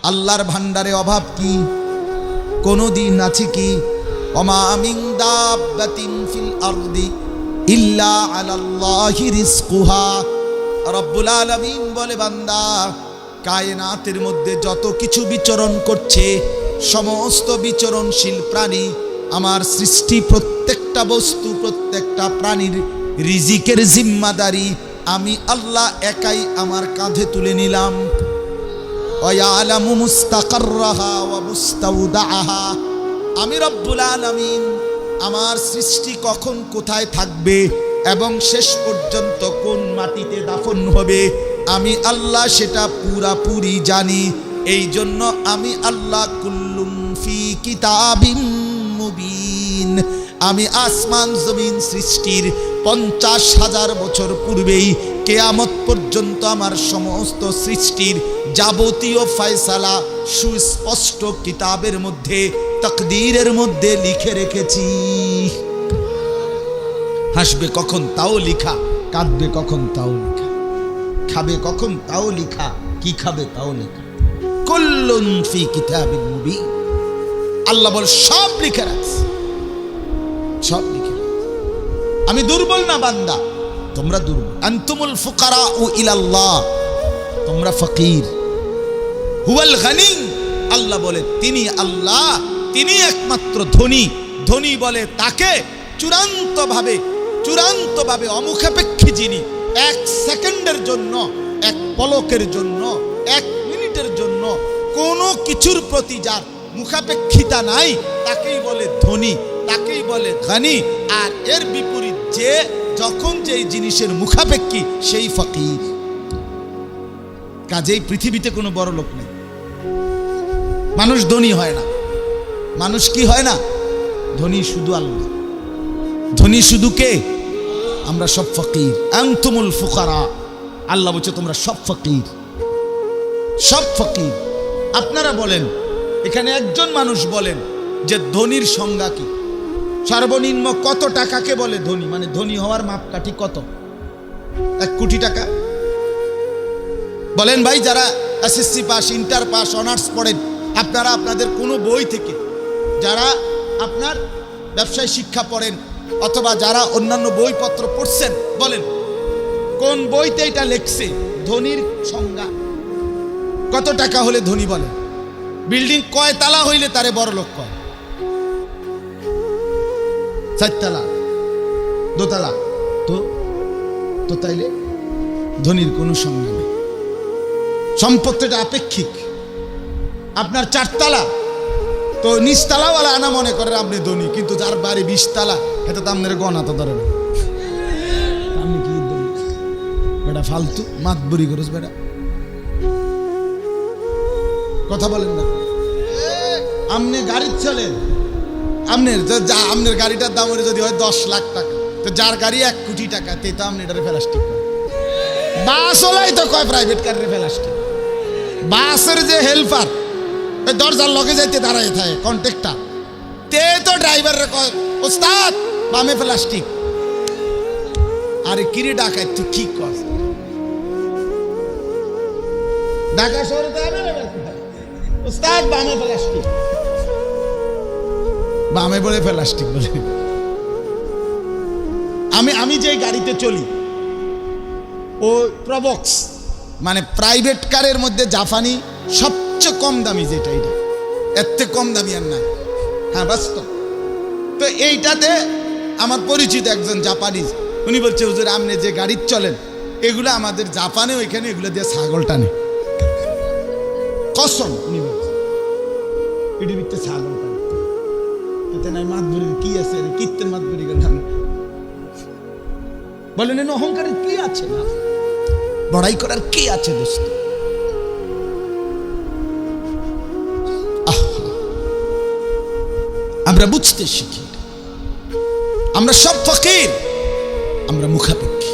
আল্লাহর ভান্ডারে অভাব কি? কোনদিন আছে কি? ওমা মিন দাব্বাতিন ফিল আরদি ইল্লা আলাল্লাহি রিজকুহা। রব্বুল আলামিন বলে, বান্দা, কায়নাতের মধ্যে যত কিছু বিচরণ করছে, সমস্ত বিচরণশীল প্রাণী, আমার সৃষ্টি প্রত্যেকটা বস্তু, প্রত্যেকটা প্রাণীর রিজিকের জিম্মাদারি আমি আল্লাহ একাই আমার কাঁধে তুলে নিলাম। ওয়ায়ালামু মুস্তাকাররাহা ওয়া মুস্তাউদাআহা। আমি রব্বুল আলামিন আমার সৃষ্টি কখন কোথায় থাকবে এবং শেষ পর্যন্ত কোন মাটিতে দাফন হবে, আমি আল্লাহ সেটা পুরাপুরি জানি। এই জন্য আমি আল্লাহ কুল্লুম ফি কিতাবিম মুবিন, আমি আসমান জমিন সৃষ্টির 50,000 বছর পূর্বেই কিয়ামত পর্যন্ত আমার সমস্ত সৃষ্টির যাবতীয় ফয়সালা সুস্পষ্ট কিতাবের মধ্যে, তাকদীরের মধ্যে লিখে রেখেছি। হাসবে কখন তাও লিখা, কাঁদবে কখন তাও লিখা, খাবে কখন তাও লিখা, কি খাবে তাও লিখা। কুল্লুন ফি কিতাবিন মুবিন। আল্লাহ বল সব লিখে রাখছে, সব লিখে রাখছে। আমি দুর্বল না বান্দা, তোমরা দুর্বল। আনতুমুল ফুকারাউ ইলাল্লাহ, তোমরা ফকির। হুয়াল গানি, আল্লাহ বলে তিনি আল্লাহ, তিনি একমাত্র ধনী। ধনী বলে তাকে চূড়ান্তভাবে অমুখাপেক্ষী যিনি, 1 সেকেন্ডের জন্য, 1 পলকের জন্য, 1 মিনিটের জন্য কোনো কিছুর প্রতি যার মুখাপেক্ষিতা নাই, তাকেই বলে ধনী, তাকেই বলে গানি। আর এর বিপরীত যে যখন যেই জিনিসের মুখাপেক্ষী, সেই ফকির। কাজেই পৃথিবীতে কোনো বড় লোক নেই। মানুষ ধনী হয় না। মানুষ কি হয় না? ধনী শুধু আল্লাহ। ধনী শুধু কে? আমরা সব ফকির। আনতুমুল ফুকারা, আল্লাহ বলছে তোমরা সব ফকির, সব ফকির। আপনারা বলেন, এখানে একজন মানুষ বলেন যে ধনীর সংজ্ঞা কি? সর্বনিম্ন কত টাকাকে বলে ধনী? মানে ধনী হওয়ার মাপকাঠি কত? 1 কোটি টাকা? বলেন ভাই, যারা SSC pass, inter pass, honours পড়েন, আপনারা আপনাদের কোনো বই থেকে, যারা আপনার ব্যবসায় শিক্ষা পড়েন অথবা যারা অন্যান্য বইপত্র পড়ছেন, বলেন কোন বইতে এটা লেখছে ধনীর সংজ্ঞা? কত টাকা হলে ধনী বলে? বিল্ডিং কয় তালা হইলে তারে বড় লোক কয়? 4 তালা, 2 তালা? তো তাইলে ধনীর কোনো সংজ্ঞা নেই। সম্পত্তিটা আপেক্ষিক। আপনার 4 তালা, তো নিচতলাওয়ালা আনা মনে করে আপনি ধনী, কিন্তু যার বাড়ি 20 তালা, এটা তো আপনার গণা তো ধরে না। আপনি কি বেটা ফালতু মাতবুরি করিস বেটা, কথা বলেন না। আপনি গাড়ি চলেন, আপনার গাড়িটার দাম যদি হয় 10 লাখ টাকা, তো যার গাড়ি 1 কোটি টাকা, তে তো আপনি এটারে প্লাস্টিক। বাস ওলাই তো কয় প্রাইভেট কারের প্লাস্টিক। বাসের যে হেল্পার, দরজার লগে যাইতে দাঁড়ায় থাকে কন্ট্রাক্টর, তে তো ড্রাইভারের কয় ওস্তাদ বামে প্লাস্টিক। আরে কিরে ডাকাই তুই কি কর? ঢাকা শহরে তো ওস্তাদ বামে প্লাস্টিক, বামে বলে প্লাস্টিক বলে। আমি যে গাড়িতে চলি, ও প্রবক্স, মানে প্রাইভেট কারের মধ্যে জাপানি সবচেয়ে কম দামি যেটা, এটা এর থেকে কম দামি আর নাই। হ্যাঁ বাস্তব। তো এইটাতে আমার পরিচিত একজন জাপানিজ, উনি বলছে হুজুর আপনি যে গাড়ি চলেন, এগুলো আমাদের জাপানে ওইখানে এগুলো দিয়ে ছাগল টানে। কসম, উনি বলছে এটি বিকতে ছাগল টানে। এতে নাই মাতবুরির কি আছে? কীর্তের মাতবুরি গেলাম। বলেন এনে অহংকারের কি আছে? না, বড়াই করার কি আছে দোস্ত? আমরা বুঝতে শিখি আমরা সব ফকির, আমরা মুখাপেক্ষী।